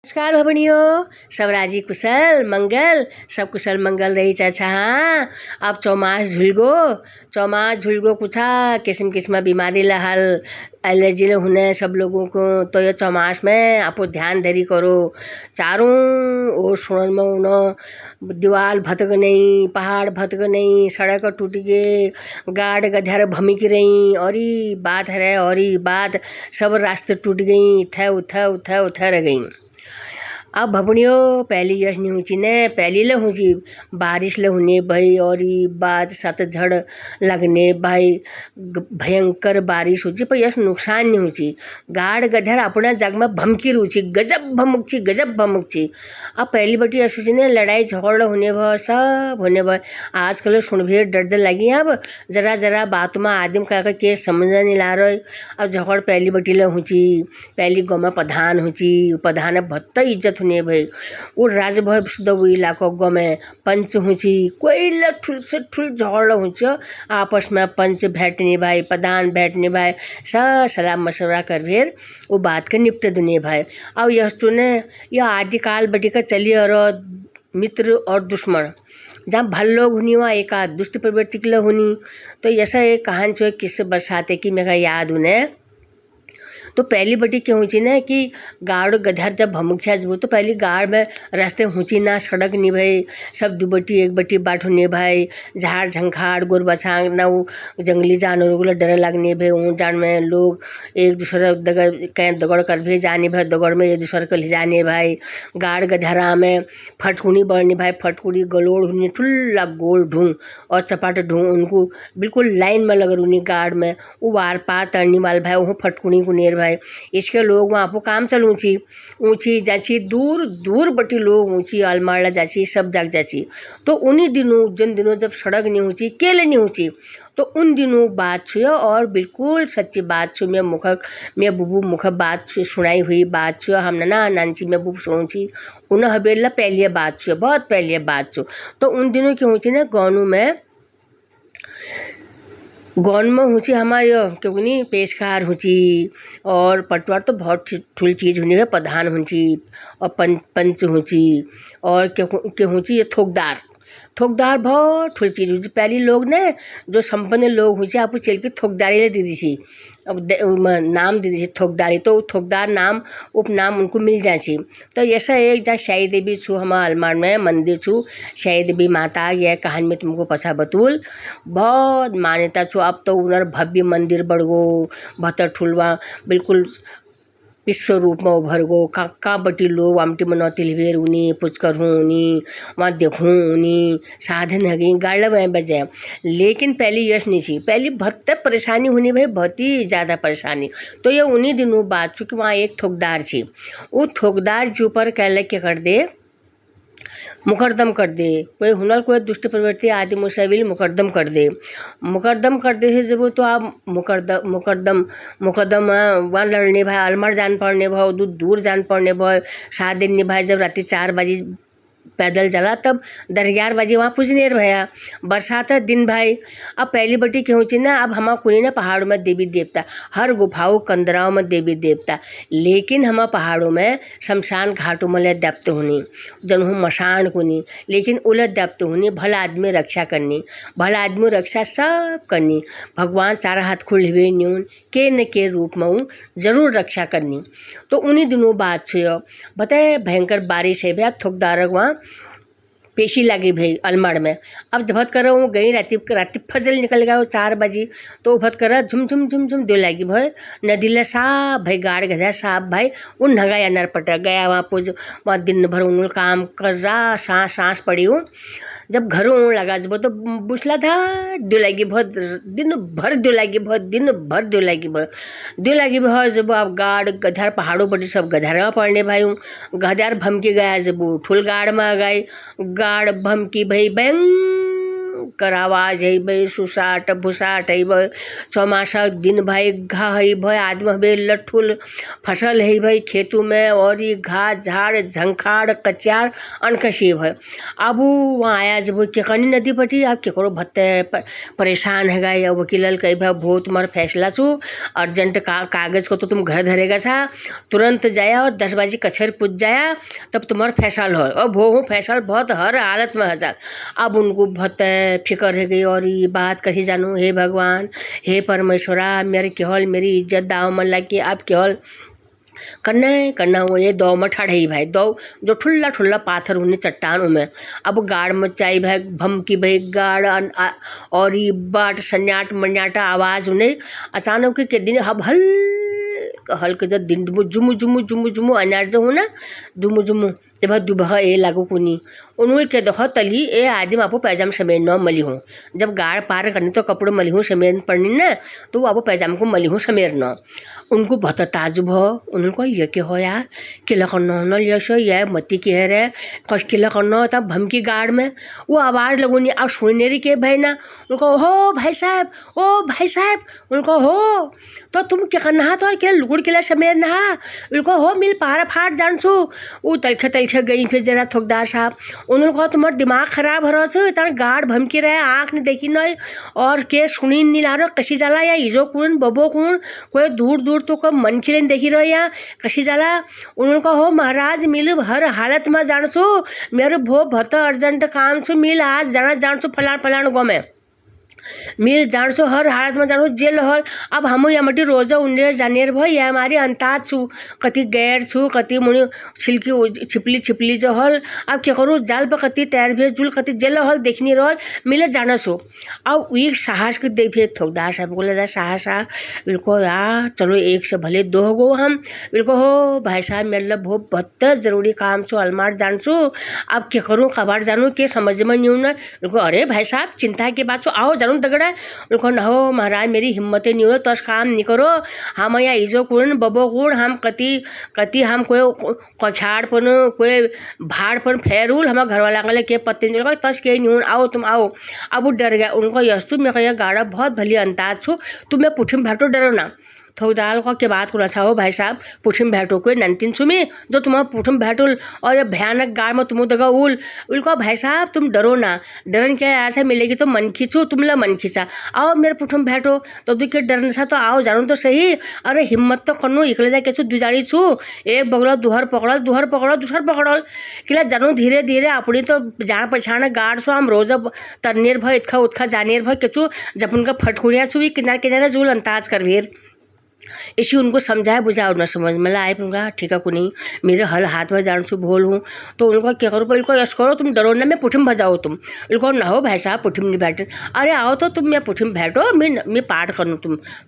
नमस्कार भवनियों, सब राजी कुशल मंगल, सब कुशल मंगल रही चाचा। हाँ, अब चौमास झुलगो कुछा किस्म किस्म बीमारी लहल एलर्जी ले होने सब लोगों को। तो ये चौमास में आपको ध्यान धरी करो। चारों ओर सुनन में उनो दीवार भटक नहीं, पहाड़ भटक नहीं, सड़क टूट गए, गाड़ गधर भमिक रही, और बात है और बात सब रास्ते टूट गई, थे उथे उथे उथे रह गई। अब भपणियो पहली यश नहीं हुई ने, पहली ले हुई बारिश ले होने भाई, और बात सत झड़ लगने भाई, भयंकर बारिश हुई पर यश नुकसान नहीं हुई। गाड़ गधर अपना जग में भमकी रुचि, गजब भमुक छी। अब पहली बटी यशुची ने लड़ाई झगड़ होने भ सब होने भ। आजकल सुन भी डर लगी। अब जरा जरा बात में आदमी का के समझ नहीं ला रहे। अब झगड़ पहली बटी ले हुई, पहली गाँव में प्रधान हुई, प्रधान भत्ता इज्जत होने भाई। वो राजभर वो इलाको गाँव में पंच हुई, कोई ठुल से ठुल झगड़ हुई। आपस में पंच बैठने भाई, प्रधान बैठने भाई, सब सलाह मशवरा कर फिर वो बात के निपटे दुनिया भाई। अब यह तो ने यह आदिकाल बटी का चलिए, और मित्र और दुश्मन जहाँ भल लोग हुनी वहाँ एक आध दुष्ट प्रवृत्ति के लिए हुनी। तो ऐसा एक कहानी जो किससे बरसाते की मेरा याद उन्हें। तो पहली बटी क्यों हुई ना कि गाड़ गधर जब भमुक छा तो पहली गाड़ में रास्ते हुची ना, सड़क नहीं भाई, सब दो बटी एक बटी बाट होने भाई, झाड़ झंखाड़ गोर बछांग ना, वो जंगली जानवरों को डर लगने भाई। ऊँ जान में लोग एक दूसरे दगड़ कर भी जाने भाई, दगड़ में एक दूसरे को ले जाने भाई। गाड़ गधरा में फटकुनी बढ़नी भाई, फटकुनी गलोड़ हुनी ठुल्ला गोल ढूँ और चपाट ढूँ, उनको बिल्कुल लाइन में लग रूनी गाड़ में। वो वार पार तड़नी वाल भाई, वो फटकुनी को नेर भाई। इसके लोग वहाँ पर काम चल ऊँची जाची, दूर दूर बटी लोग ऊँची अलमाड़ा जाची, सब जाग जाची। तो उन्हीं दिनों जिन दिनों जब सड़क नहीं ऊँची, केले नहीं ऊँची, तो उन दिनों बात छुए, और बिल्कुल सच्ची बात छू। मैं बुबू मुख बात सुनाई हुई बात छुए। हमने ना नानची में बुबू सुनची उन्हें हबेला पहले बात छुए, बहुत पहले बात छू। तो उन दिनों की ऊँची ना गौन में हुची हमारे क्योंकि नहीं पेशकार हुची, और पटवार तो बहुत ठुल चीज़ हुनी है। प्रधान हुची और पंच हुची, और क्यों हुची ये थोकदार बहुत ठुल चीज़ हुची। पहली लोग ने जो संपन्न लोग हुचे आपको चल के थोकदारी ले दी थी। अब नाम दे दी थोकदारी, तो थोकदार नाम उपनाम उनको मिल जाए। तो ऐसा एक जहाँ शाही देवी छू हमारा अलमार में मंदिर छू, शाही देवी माता, यह कहानी में तुमको पछा बतूल बहुत मान्यता छू। अब तो उनर भव्य मंदिर बढ़ गो, भतर ठुलवा बिल्कुल विश्व रूप में उभर गो। का बटी लोग आमटी मनौती लिवेर उनी पुचकर हूँ उनी वहाँ देखूँ उनी साधन है गई गाड़ में बजे। लेकिन पहली यश नहीं थी, पहली बहुत परेशानी होनी भाई, बहुत ही ज़्यादा परेशानी। तो ये उन्हीं दिनों बात चूँकि वहाँ एक थोकदार थी, वो थोकदार जो पर कहले के कर दे मुकदम कर दे, कोई हुनर कोई दुष्ट प्रवृत्ति आदि मुसाविल मुकदम कर दे है जब। तो आप मुकदम वहाँ लड़ने भाई, अलमर जान पड़ने भाव, दूर जान पड़ने भाव। 7 दिन निभाए जब रात 4 बजे पैदल चला, तब 10-11 बजे वहाँ पुजने भैया बरसात दिन भाई। अब पहली बटी क्यों होची ना, अब हमारा कुनी ना पहाड़ों में देवी देवता, हर गुफाओं कंदराओं में देवी देवता, लेकिन हमारा पहाड़ों में शमशान घाटों में ले दप्त होनी, जन हूँ मशान कुनी, लेकिन उलट दप्त होनी भला आदमी रक्षा करनी, भला आदमी रक्षा सब करनी। भगवान 4 हाथ खुल हुए न्यून के न के रूप में हूँ जरूर रक्षा करनी। तो उन्हीं दिनों बात छे बताए भयंकर बारिश है भैया, थोकदार वहाँ पेशी लगी भाई अलमड़ में। अब जबत कर वो गई राती फजल निकल गया वो 4 बजे, तो भत कर झुम झुम झुम झुम दो लगी भाई नदीला साफ भाई, गाड़ गधा साफ भाई। उन नगाया नर पटक गया वहाँ पूज, वहाँ दिन भर उन काम कर रहा, सांस पड़ी हूँ। जब घरों लगा जब तो बुसला था दो लगी बहुत दिन भर, दो लगी बहुत जब आप गाड़ गधार पहाड़ों पर सब गधार पड़ने भाई हूँ। गधार भमकी गया जब ठुल गाड़ में गए, गाड़ भमकी भाई बैंग भयंकर आवाज है भाई, सुसाट भुसाट है भाई, चौमासा दिन भाई घा है भाई, आदमी भाई लठुल फसल है भाई खेतों में, और ये घास झाड़ झंखाड़ कचार अनकशी है। अब वहाँ आया जब केकनी नदी पटी, अब केकरो भत्ते परेशान है गए, वकील कही भाई भो तुम्हारा फैसला छू, अर्जेंट कागज को तो तुम घर धरेगा सा, तुरंत जाया और 10 बजे कचहरी पूछ जाया, तब तुम्हारा फैसला हो। और भो फैसला बहुत हर हालत में हजार। अब उनको बहुत फिक्र है गई, और ये बात कही जानू, हे भगवान हे परमेश्वरा, मेरे केवल मेरी इज्जत दाव मन लगी, अब केवल करना वो ये दो में ठड़ई भाई, दो जो ठुल्ला ठुल्ला पाथर उन्हें चट्टानों में। अब गाड़ मचाई भाई भमकी भाई गाड़ और ये बाट सन्याट मन्याटा आवाज़ उन्हें अचानक के दिन अब हल्के जब दिन जुमु जुमु जुमु जुमु अनार जो ना दुमु जुमु जब दुबह ए लागू कुनी उन्होंने के दो तली ए आदमी आपको पैजामा समेत न मली हूँ, जब गाड़ पार करनी तो कपड़े मली हूँ समेत पड़नी ना, तो वो आपको पैजामा को मली हूँ समेत न। उनको बहुत ताजुब हो, उनको ये क्या हो यार, किला करना न यशो यह मती की है रे, कश किला करना होता भमकी गाड़ में वो आवाज़ लगूनी। अब सुनने रही के भाई ना, उनको हो भाई साहब, ओ भाई साहब, उनको हो तो तुम क्या करना तो क्या लुकुड़ किला समेत नहा, उनको हो मिल पार फाट जान छू। वो तलखे तलखे गई फिर जरा थोकदार साहब, उन्होंने कहा तुम्हारा दिमाग खराब हो रहा है, इतना गाढ़ भमकी रहे, आँख ने देखी नहीं और के सुनी नहीं ला रहा कशी जाला, या इजो कौन बबो कौन कोई दूर दूर तो कोई मन खिले देखी रहो या कशी जाला। उन्होंने कहा हो महाराज मिल हर हालत में जान सो, मेरे भो बहुत अर्जेंट काम छो, मिल आज जान सो फलान फलान गो में मिल जान सो हर हालत में जानो जेल हल। अब हम यमटी रोजा उन्हें जानियर भाई ये हमारी अंताज छू, कति गैर छू, कति मुनि छिलकी छिपली छिपली जो हल। अब क्या करूँ जाल पर कति तैर भेज जुल कति जेल हल देखनी रहल मिले जाना सो। अब एक साहस के देख फिर थोकदार साहब बोले दा साहस बिल्कुल यार चलो एक से भले दो गो हम बिल्कुल हो भाई साहब मेरे लिए बहुत ज़रूरी काम छो अलमार जान छू। अब क्या करूँ कबाड़ जानू के समझ में नहीं ना, बिल्कुल अरे भाई साहब चिंता की बात छो आओ जानू दगड़ा, उनको न हो महाराज मेरी हिम्मत नहीं हो तो काम नहीं करो, हम यहाँ इजो कुण बबो कुण हम कति हम कोई कछाड़ पन कोई भाड़ पन फेरूल हमारे घर वाला गले के पत्ते नहीं लगा तस के नहीं आओ तुम आओ। अब वो डर गया, उनको यस्तु मैं कह गाड़ा बहुत भली अंताज छू, तुम्हें पुठिम भाटो डरो ना। थोकदार को के बात को हो भाई साहब पुठिम भेटो कोई नंतिन सुमी जो तुम्हारा पुठिम भेटुल और ये भयानक गाड़ में तुम दगा उल उनको भाई साहब तुम डरो ना, डरन क्या ऐसा मिलेगी तो मन खींचो तुम ला मन खींचा आओ मेरे पुठिम भेटो तो दुखे डरन सा तो आओ जानू तो सही। अरे हिम्मत तो कनो इकले जाए कैसे दुजारी छू एक बगड़ा दुहर पकड़ल दूसर पकड़ल किला जानू धीरे धीरे अपनी तो जान पछाण गाड़ सो हम रोज तरनेर भय इतखा उतखा जानेर भय केचू जब उनका फटकुरिया छुई किनारे किनारे जुल अंताज कर भेर इसी उनको समझाया बुझाओ न समझ में लाए उनका ठीक है को नहीं मेरे हल हाथ में जान सु भोल हूँ तो उनको क्या करो इनको यश करो तुम डरो ना मैं पुठिम बजाओ तुम इनको ना हो भाई साहब पुठिम नहीं बैठे अरे आओ तो तुम मैं पुठिम बैठो मैं पाठ करूँ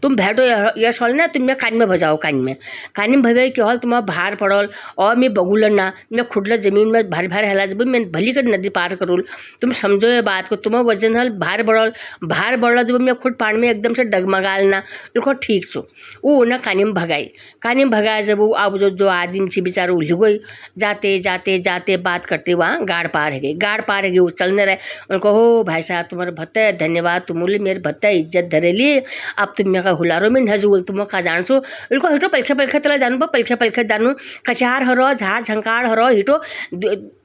तुम बैठो यश हल ना तुम मैं कान में बजाओ कान में भवे कि हल तुम्हारा भार पड़ल और मैं बगुल ना मैं खुडला जमीन में भारी भारी हला जब मैं भली कर नदी पार करूँ तुम समझो ये बात को तुम्हारा वजन हल भार बढ़ल जब मैं खुद पानी में एकदम से डगमगाल ना इनको ठीक छो वो ना कानिम भगाए जब वो अब जो आदमी थी बेचारा उलझ गई जाते बात करते वहाँ गाड़ पार है गई वो चलने रहे उनको हो भाई साहब तुम्हारे भत्ते धन्यवाद तुम बोले मेरे भत्ते इज्जत धरेली अब तुम मेरा हुलारो में नजूल तुम का जान सो उनको हिटो पलखे तला जानू पलखे जानू कचार हरो झाड़ झंकार हरो हिटो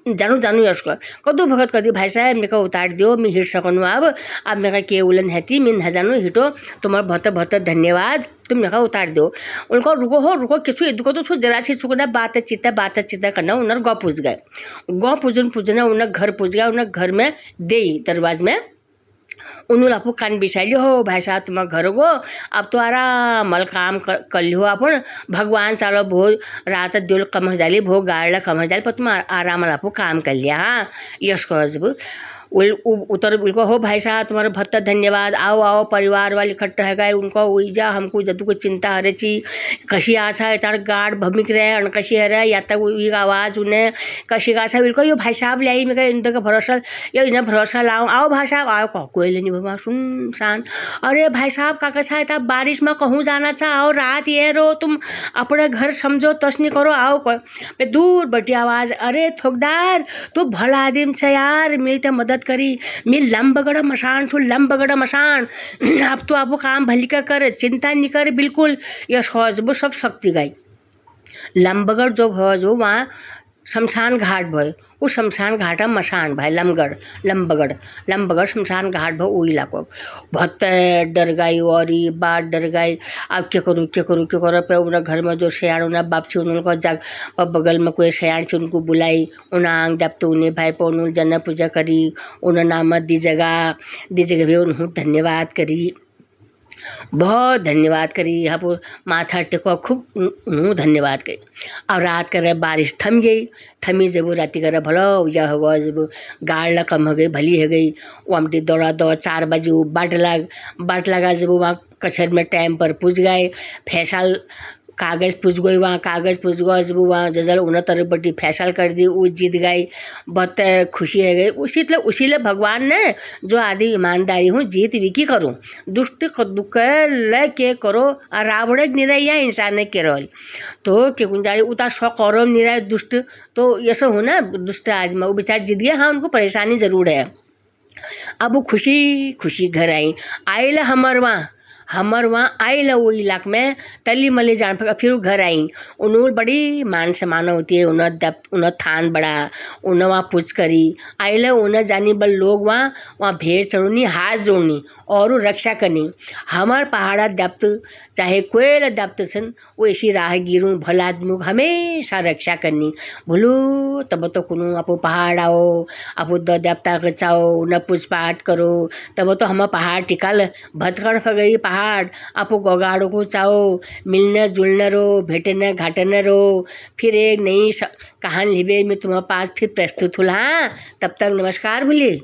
जानू उसको कदू भगत कदी भाई साहब मेरे को उतार दियो मैं हिट सकूँ अब मेरा के उलन हैती मैं न जानू हिटो तुम्हारा बहुत धन्यवाद तुम मेरे को उतार दो उनको रुको किसु इनको तो जरा सी चुकना बात चिता करना उन्हें गौ पूछ गए गौ पूजना उन्हें घर पूछ गया उन्हें घर में दे दरवाज में उन्होंने आपको कान बिछाई हो भाई साहब तुम्हारा घर गो अब तो आराम काम कर लियो अपन भगवान चालो भोज रात दिल कम जाली भोग गाड़ला कम जाली पर तुम आराम आपको काम कर लिया हाँ यश करो जब उतर उनको हो भाई साहब तुम्हारा भत्ता धन्यवाद आओ परिवार वाले इकट्ठा है गए उनको उईजा हमको जदू को चिंता हरे ची कशी आशा है तार गाड़ भमिक रहे अनकशी है रहे या तक आवाज़ उन्हें कशी आशा बिल्कुल यो भाई साहब लाई मैं इनका भरोसा यो इन्हें भरोसा लाओ आओ भाई साहब आओ कोई लेनी बाबा सुनसान अरे भाई साहब का कसा है तब बारिश में कहूँ जाना चाह आओ रात ये रो तुम अपने घर समझो तस्नी करो आओ दूर बटी आवाज़ अरे थोकदार तू भला आदमी छे यार मेरी तो मदद मत करी। मैं लंबगड़ मसान छू, लंबगड़ मसान। अब तो आपको काम भली का कर, चिंता नहीं कर बिल्कुल। यश हो जब सब शक्ति गई। लंबगढ़ जो हो जो वहाँ शमशान घाट भय, वो शमशान घाट मशान भाई लमगढ़ लंबगढ़ लंबगढ़ शमशान घाट भय वो इलाको। बहुत डर गई और ये बात डर गई। अब क्या करूँ क्या करूँ क्या करो पे उन्हें घर में जो सयाण उन्हें बाप छी उनको जग बगल में कोई सयाण छी उनको बुलाई। उन्हें आंग जब तो उन्हें भाई पर उन्होंने जन्ना पूजा करी। उन्हें नामत दी जगह भी उन्होंने धन्यवाद करी, बहुत धन्यवाद करी। अब माथा टेको खूब धन्यवाद करी। अब रात कर बारिश थम गई। थमी जब वो राती कर भलो उजा हो गया, जब गाड़ कम हो गई भली हो गई। वो हम दौड़ा दौड़ 4 बजे वो बाट लगा जब वहाँ कचहर में टाइम पर पूछ गए। फैसल कागज़ पूछ गई वहाँ, कागज़ पूछ गए जब वहाँ जजल उन्हें तरह बड़ी फैसल कर दी, वो जीत गई। बहुत खुशी है गई। उसी लिए भगवान ने जो आदि ईमानदारी हूँ जीत भी की करूँ, दुष्ट दुख ल के करो और रावण निरैया इंसान के रोल तो के गुंजारी उतार सौ कौरव निराय दुष्ट। तो ये सब हो ना दुष्ट आदमी वो बेचारे जीत गए। हाँ उनको परेशानी जरूर है। अब वो खुशी खुशी घर आई। आयल हमर वहाँ आयल वो इलाक में तली मली जान पर फिर वो घर आई। उन्होंने बड़ी मान सम्मान होती है। उन्हें थान बड़ा उन्हें वहाँ पूछ करी। आयल उन्हें जानी बल लोग वहाँ भेड़ चढ़नी हाथ जोड़नी और रक्षा करनी। हमार पहाड़ा दप्त चाहे कोयल दप्त सन वो ऐसी राह गिरूँ भला आदमी को हमेशा रक्षा करनी। भूलू तब तो कुनू अपो पहाड़ आओ अपो देवता के चाओ न पूछ पाठ करो। तब तो हम पहाड़ टिकल भतकड़ फगई पहाड़ अपो गोगाड़ो को चाओ मिलने जुलने रो भेटने घाटने रो। फिर एक नई कहानी लिबे में तुम्हारे पास फिर प्रस्तुत हुआ। हाँ तब तक नमस्कार बोलिए।